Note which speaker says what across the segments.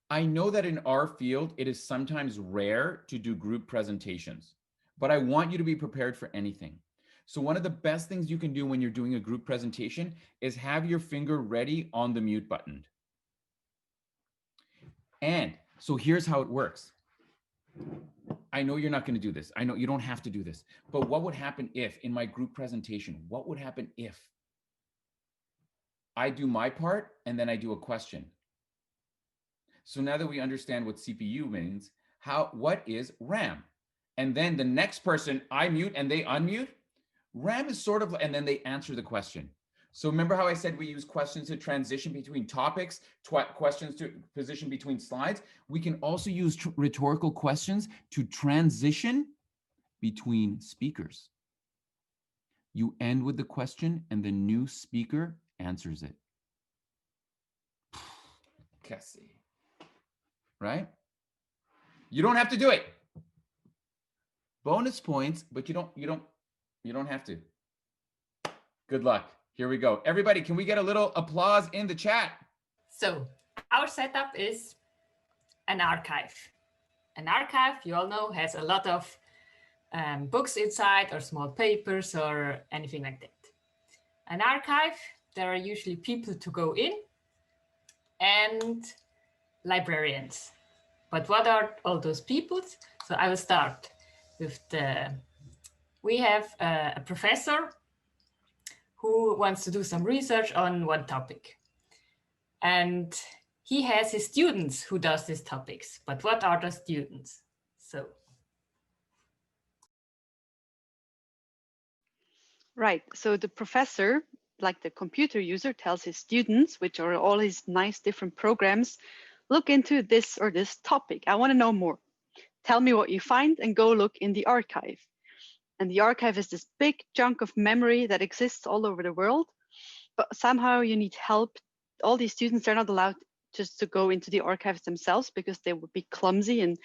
Speaker 1: I know that in our field, it is sometimes rare to do group presentations, but I want you to be prepared for anything. So one of the best things you can do when you're doing a group presentation is have your finger ready on the mute button. And so here's how it works. I know you're not going to do this. I know you don't have to do this. But what would happen if, in my group presentation, what would happen if I do my part and then I do a question? So now that we understand what CPU means, what is RAM? And then the next person, I mute and they unmute. RAM is sort of, and then they answer the question. So remember how I said we use questions to transition between topics, questions to position between slides? We can also use rhetorical questions to transition between speakers. You end with the question and the new speaker answers it. Cassie. Right? You don't have to do it. Bonus points, but you don't have to. Good luck. Here we go. Everybody, can we get a little applause in the chat?
Speaker 2: So our setup is an archive. An archive, you all know, has a lot of books inside or small papers or anything like that. An archive, there are usually people to go in and librarians. But what are all those people? So I will start with we have a professor who wants to do some research on one topic. And he has his students who does these topics. But what are the students? So.
Speaker 3: Right, so the professor, like the computer user, tells his students, which are all his nice different programs, look into this or this topic. I want to know more. Tell me what you find and go look in the archive. And the archive is this big chunk of memory that exists all over the world, but somehow you need help. All these students are not allowed just to go into the archives themselves because they would be clumsy and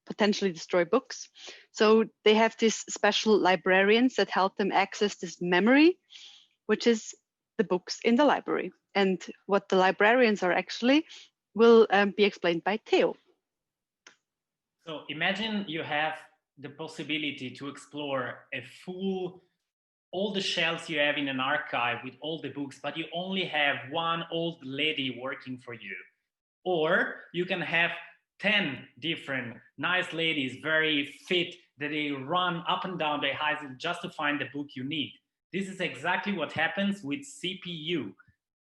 Speaker 3: potentially destroy books. So they have these special librarians that help them access this memory, which is the books in the library. And what the librarians are actually will be explained by Theo.
Speaker 4: So imagine you have the possibility to explore all the shelves you have in an archive with all the books, but you only have one old lady working for you. Or you can have 10 different nice ladies, very fit, that they run up and down the aisle just to find the book you need. This is exactly what happens with CPU.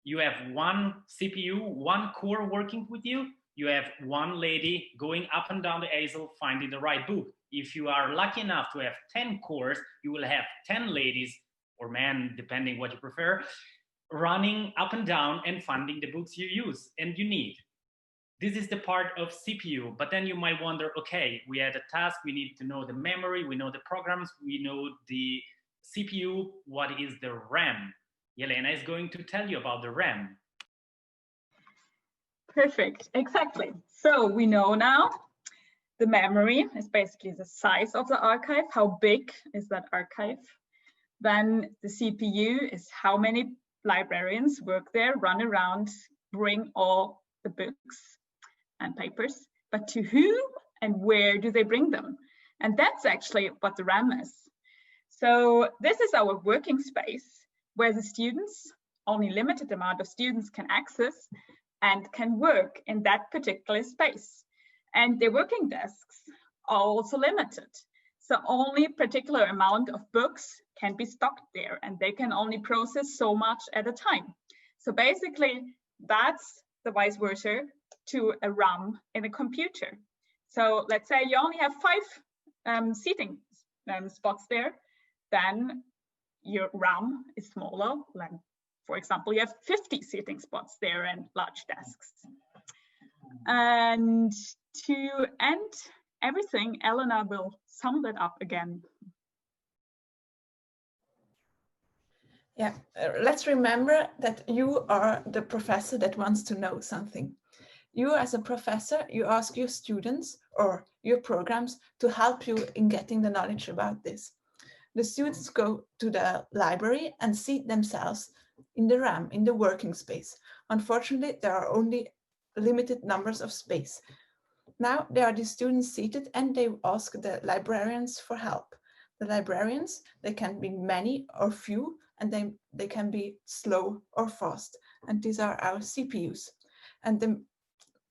Speaker 4: You have one CPU, one core working with you. You have one lady going up and down the aisle finding the right book. If you are lucky enough to have 10 cores, you will have 10 ladies or men, depending what you prefer, running up and down and finding the books you use and you need. This is the part of CPU, but then you might wonder, okay, we had a task, we need to know the memory, we know the programs, we know the CPU, what is the RAM? Yelena is going to tell you about the RAM.
Speaker 5: Perfect, exactly. So we know now the memory is basically the size of the archive. How big is that archive? Then the CPU is how many librarians work there, run around, bring all the books and papers, but to who and where do they bring them? And that's actually what the RAM is. So this is our working space where the students, only limited amount of students can access and can work in that particular space. And their working desks are also limited. So only a particular amount of books can be stocked there and they can only process so much at a time. So basically that's the vice versa to a RAM in a computer. So let's say you only have 5 seating spots there, then your RAM is smaller. Like, for example, you have 50 seating spots there and large desks. And to end everything, Elena will sum that up again.
Speaker 6: Yeah, let's remember that you are the professor that wants to know something. You as a professor, you ask your students or your programs to help you in getting the knowledge about this. The students go to the library and seat themselves in the RAM, in the working space. Unfortunately, there are only limited numbers of space. Now there are these students seated and they ask the librarians for help. The librarians, they can be many or few, and they can be slow or fast. And these are our CPUs. And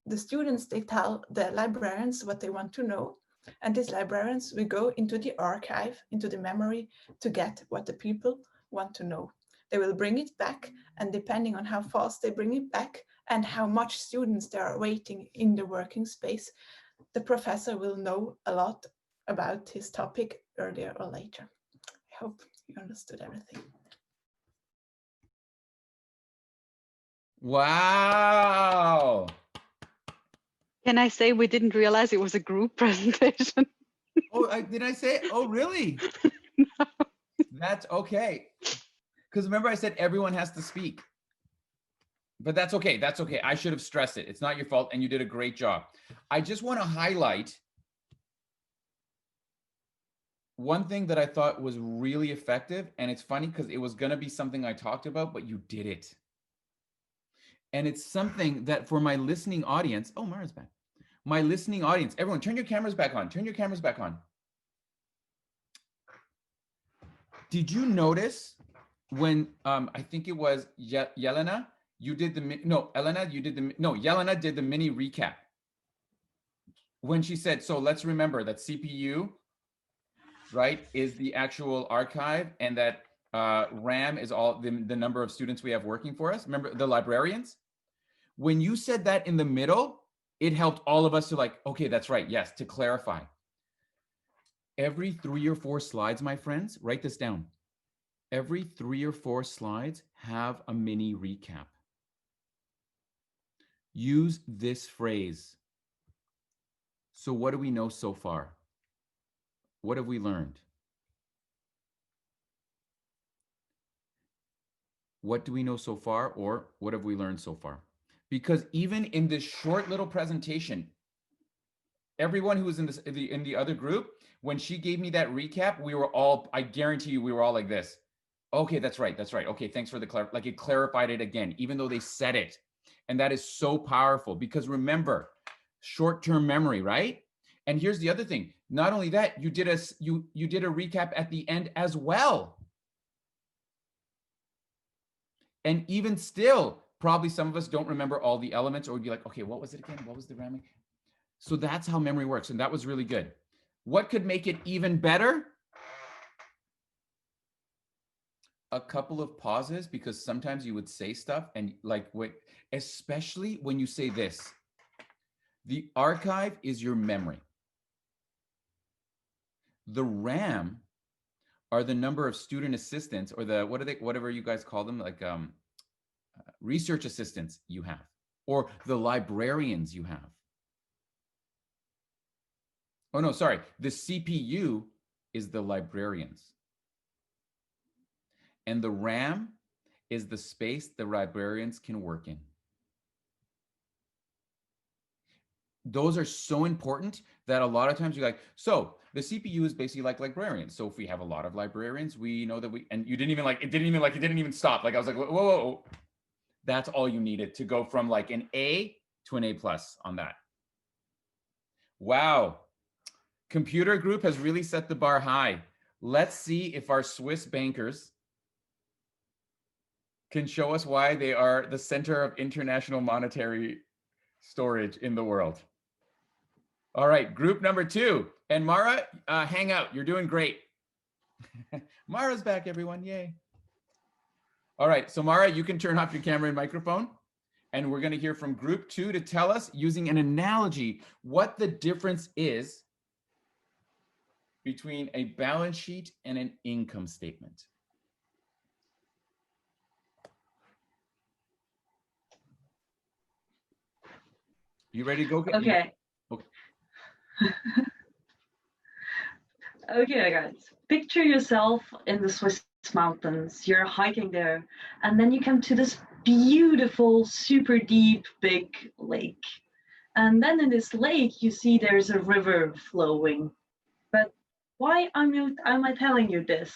Speaker 6: the students, they tell the librarians what they want to know. And these librarians will go into the archive, into the memory, to get what the people want to know. They will bring it back, and depending on how fast they bring it back and how much students there are waiting in the working space, the professor will know a lot about his topic earlier or later. I hope you understood everything.
Speaker 1: Wow.
Speaker 3: Can I say we didn't realize it was a group presentation?
Speaker 1: Oh, did I say? Oh, really?
Speaker 3: No.
Speaker 1: That's okay. Because remember I said everyone has to speak. But that's okay. That's okay. I should have stressed it. It's not your fault, and you did a great job. I just want to highlight one thing that I thought was really effective, and it's funny because it was going to be something I talked about, but you did it. And it's something that for my listening audience, oh, Mara's back. My listening audience, everyone, turn your cameras back on. Turn your cameras back on. Did you notice when I think it was Yelena, you did the, no, Elena, you did the, no, Yelena did the mini recap. When she said, so let's remember that CPU, right, is the actual archive, and that RAM is all the number of students we have working for us. Remember the librarians? When you said that in the middle, it helped all of us to like, okay, that's right. Yes, to clarify. Every 3 or 4 slides, my friends, write this down. Every 3 or 4 slides have a mini recap. Use this phrase. So what do we know so far? What have we learned? What do we know so far, or what have we learned so far? Because even in this short little presentation, everyone who was in the other group, when she gave me that recap, we were all, I guarantee you, we were all like this. Okay, that's right. That's right. Okay, thanks for the like it clarified it again, even though they said it. And that is so powerful because remember, short-term memory, right? And here's the other thing. Not only that, you did a recap at the end as well. And even still, probably some of us don't remember all the elements, or would be like, okay, what was it again? What was the ramming? So that's how memory works. And that was really good. What could make it even better? A couple of pauses, because sometimes you would say stuff and like what, especially when you say this, the archive is your memory. The RAM are the number of student assistants, or the, what are they, whatever you guys call them, like research assistants you have, or the librarians you have. Oh no, sorry. The CPU is the librarians. And the RAM is the space the librarians can work in. Those are so important that a lot of times you're like, so the CPU is basically like librarians. So if we have a lot of librarians, we know that we, and you didn't even like, it didn't even stop. Like I was like, whoa, whoa, whoa. That's all you needed to go from like an A to an A+ on that. Wow. Computer group has really set the bar high. Let's see if our Swiss bankers can show us why they are the center of international monetary storage in the world. All right, group number 2. And Mara, hang out. You're doing great. Mara's back, everyone. Yay. All right, so Mara, you can turn off your camera and microphone. And we're going to hear from group 2 to tell us, using an analogy, what the difference is between a balance sheet and an income statement. You ready to go?
Speaker 7: Okay.
Speaker 1: Okay.
Speaker 7: Okay, guys. Picture yourself in the Swiss mountains. You're hiking there, and then you come to this beautiful, super deep, big lake. And then in this lake, you see there's a river flowing. But why am I telling you this?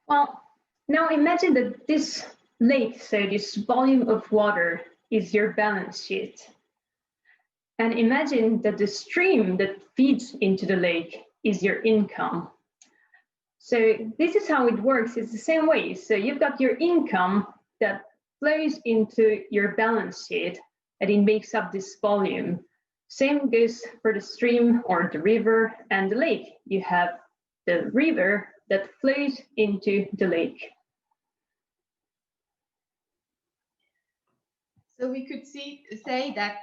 Speaker 8: Well, now imagine that this lake, so this volume of water, is your balance sheet. And imagine that the stream that feeds into the lake is your income. So this is how it works. It's the same way. So you've got your income that flows into your balance sheet, and it makes up this volume. Same goes for the stream or the river and the lake. You have the river that flows into the lake.
Speaker 9: So we could say that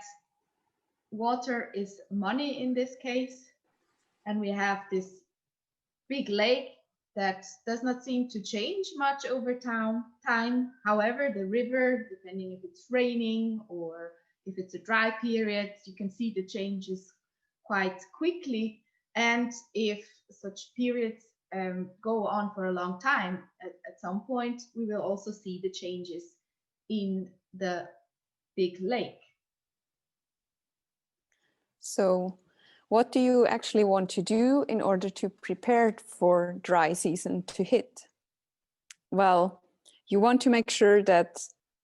Speaker 9: water is money in this case, and we have this big lake that does not seem to change much over time. However, the river, depending if it's raining or if it's a dry period, you can see the changes quite quickly. And if such periods go on for a long time, at some point, we will also see the changes in the big lake.
Speaker 10: So what do you actually want to do in order to prepare for dry season to hit? Well, you want to make sure that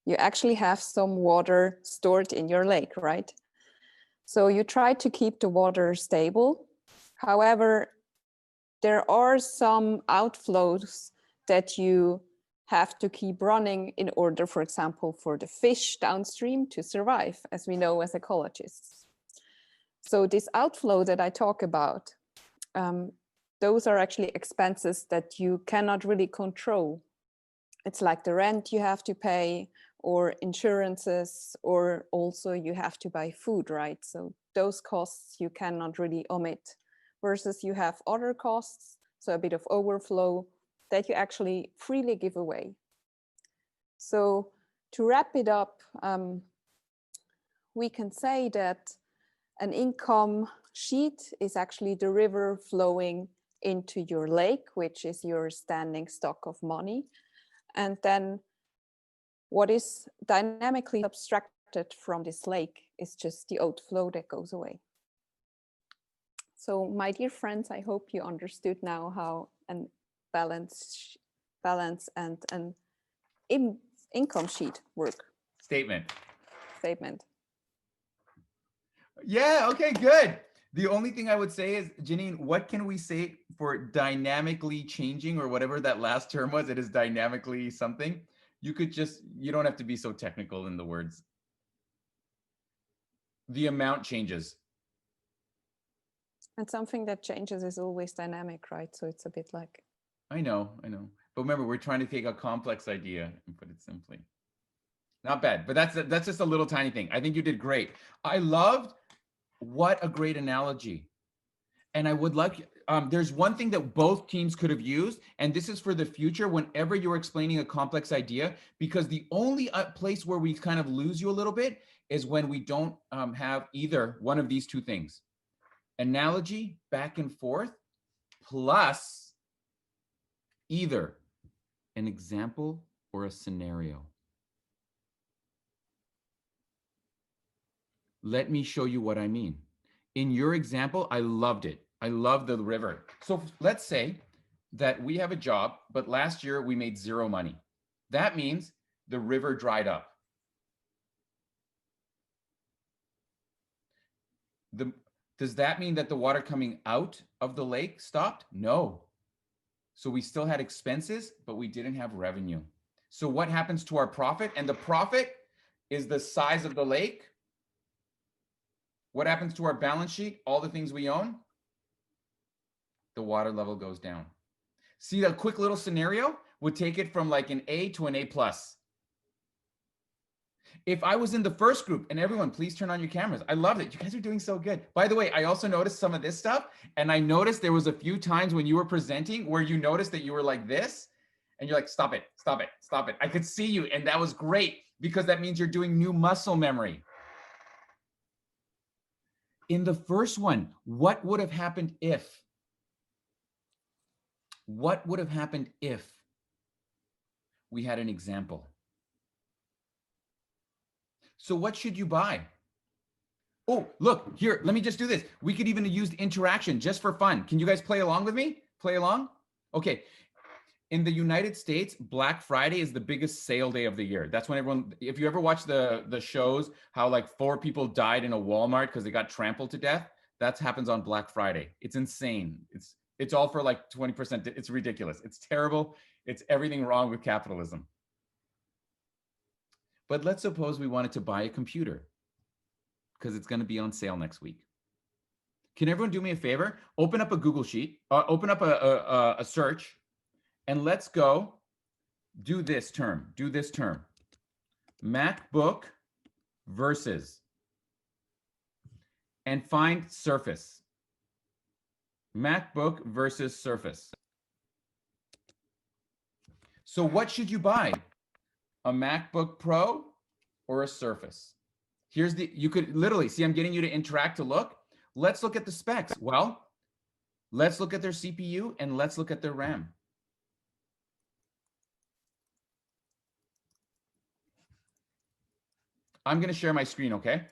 Speaker 10: you actually have some water stored in your lake, right? So you try to keep the water stable. However, there are some outflows that you have to keep running in order, for example, for the fish downstream to survive, as we know as ecologists. So this outflow that I talk about, those are actually expenses that you cannot really control. It's like the rent you have to pay, or insurances, or also you have to buy food, right? So those costs you cannot really omit, versus you have other costs, so a bit of overflow that you actually freely give away. So to wrap it up, we can say that an income sheet is actually the river flowing into your lake, which is your standing stock of money. And then what is dynamically abstracted from this lake is just the outflow that goes away. So my dear friends, I hope you understood now how an balance and an income sheet work.
Speaker 1: Statement.
Speaker 10: Yeah,
Speaker 1: okay, good. The only thing I would say is, Janine, what can we say for dynamically changing, or whatever that last term was? It is dynamically something. You could just, you don't have to be so technical in the words. The amount changes.
Speaker 10: And something that changes is always dynamic, right? So it's a bit like...
Speaker 1: I know. But remember, we're trying to take a complex idea and put it simply. Not bad, but that's just a little tiny thing. I think you did great. I loved, what a great analogy. And I would like, there's one thing that both teams could have used, and this is for the future whenever you're explaining a complex idea, because the only place where we kind of lose you a little bit is when we don't have either one of these two things. Analogy, back and forth, plus either an example or a scenario. Let me show you what I mean. In your example, I loved it. I love the river. So let's say that we have a job, but last year we made 0 money. That means the river dried up. Does that mean that the water coming out of the lake stopped? No. So we still had expenses, but we didn't have revenue. So what happens to our profit? And the profit is the size of the lake. What happens to our balance sheet? All the things we own? The water level goes down. See, a quick little scenario would take it from like an A to an A+. If I was in the first group, and everyone, please turn on your cameras. I loved it. You guys are doing so good. By the way, I also noticed some of this stuff, and I noticed there was a few times when you were presenting where you noticed that you were like this, and you're like, stop it, stop it, stop it. I could see you, and that was great, because that means you're doing new muscle memory. In the first one, what would have happened if? What would have happened if we had an example? So what should you buy? Oh, look, here, let me just do this. We could even use interaction just for fun. Can you guys play along with me? Play along? Okay. In the United States, Black Friday is the biggest sale day of the year. That's when everyone, if you ever watch the shows, how like 4 people died in a Walmart because they got trampled to death, that happens on Black Friday. It's insane. It's all for like 20%. It's ridiculous. It's terrible. It's everything wrong with capitalism. But let's suppose we wanted to buy a computer because it's going to be on sale next week. Can everyone do me a favor? Open up a Google Sheet, open up a search, and let's go do this term. MacBook versus, and find Surface. MacBook versus Surface. So what should you buy? A MacBook Pro or a Surface? Here's you could literally see, I'm getting you to interact to look. Let's look at the specs. Well, let's look at their CPU and let's look at their RAM. I'm going to share my screen, okay?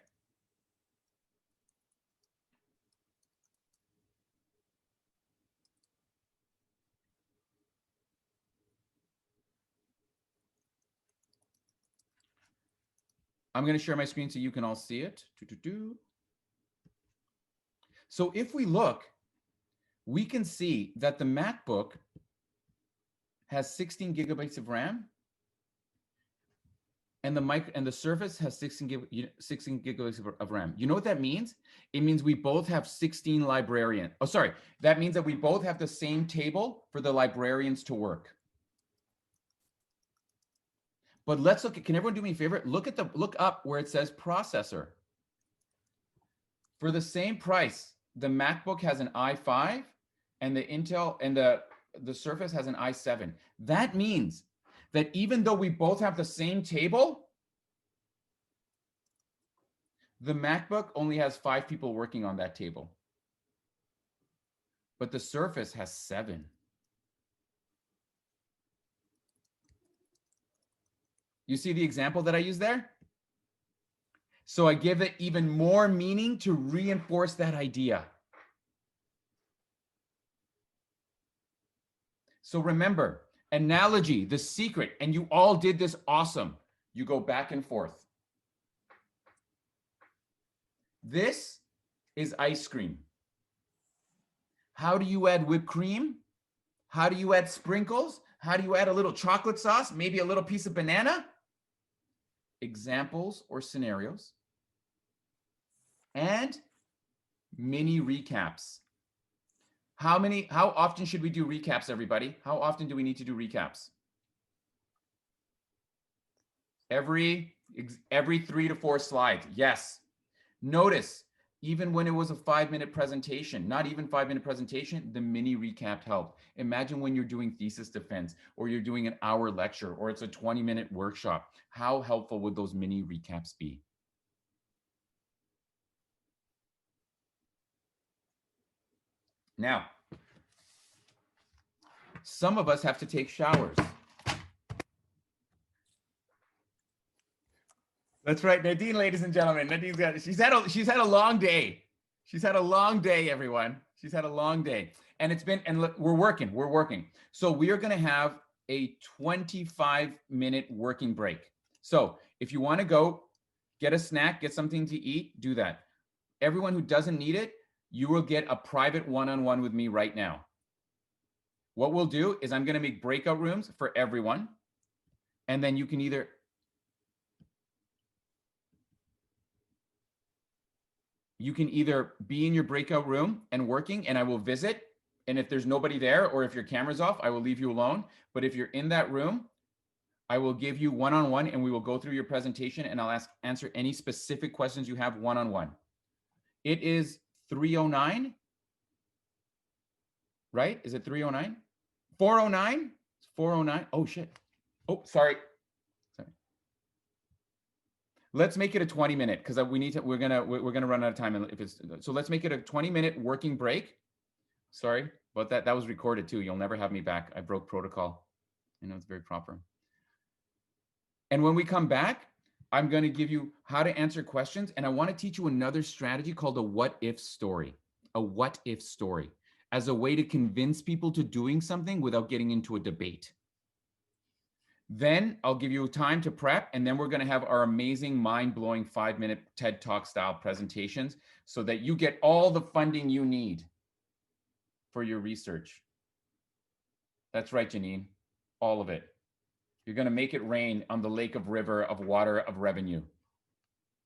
Speaker 1: I'm going to share my screen so you can all see it. So if we look, we can see that the MacBook has 16 gigabytes of RAM, and the Surface has 16 gigabytes of RAM. You know what that means? It means we both have 16 librarians. Oh, sorry. That means that we both have the same table for the librarians to work. But let's look at, can everyone do me a favor? Look up where it says processor. For the same price, the MacBook has an i5 and the Intel and the Surface has an i7. That means that even though we both have the same table, the MacBook only has 5 people working on that table. But the Surface has 7. You see the example that I used there? So I give it even more meaning to reinforce that idea. So remember, analogy, the secret, and you all did this awesome. You go back and forth. This is ice cream. How do you add whipped cream? How do you add sprinkles? How do you add a little chocolate sauce? Maybe a little piece of banana? Examples or scenarios. And mini recaps. How often should we do recaps, everybody? How often do we need to do recaps? Every 3 to 4 slides. Yes. Notice, even when it was a 5-minute presentation, not even 5-minute presentation, the mini recap helped. Imagine when you're doing thesis defense or you're doing an hour lecture or it's a 20-minute workshop. How helpful would those mini recaps be? Now, some of us have to take showers. That's right, Nadine, ladies and gentlemen. Nadine's she's had a long day. She's had a long day, everyone. She's had a long day. And look, we're working. So we are going to have a 25-minute working break. So if you want to go get a snack, get something to eat, do that. Everyone who doesn't need it, you will get a private one-on-one with me right now. What we'll do is I'm going to make breakout rooms for everyone. And then you can either be in your breakout room and working, and I will visit. And if there's nobody there, or if your camera's off, I will leave you alone. But if you're in that room, I will give you one-on-one and we will go through your presentation and I'll answer any specific questions you have one-on-one. It is 3:09, right? Is it 3:09? 4:09? 4:09? Oh, shit. Oh, sorry. Let's make it a 20-minute because we're gonna run out of time. So let's make it a 20-minute working break. Sorry about that. That was recorded too. You'll never have me back. I broke protocol. I know it's very proper. And when we come back, I'm going to give you how to answer questions. And I want to teach you another strategy called a what if story. A what if story. as a way to convince people to doing something without getting into a debate. Then I'll give you time to prep, and then we're going to have our amazing, mind-blowing 5-minute TED Talk style presentations so that you get all the funding you need for your research. That's right, Janine, all of it. You're going to make it rain on the lake of river of water of revenue.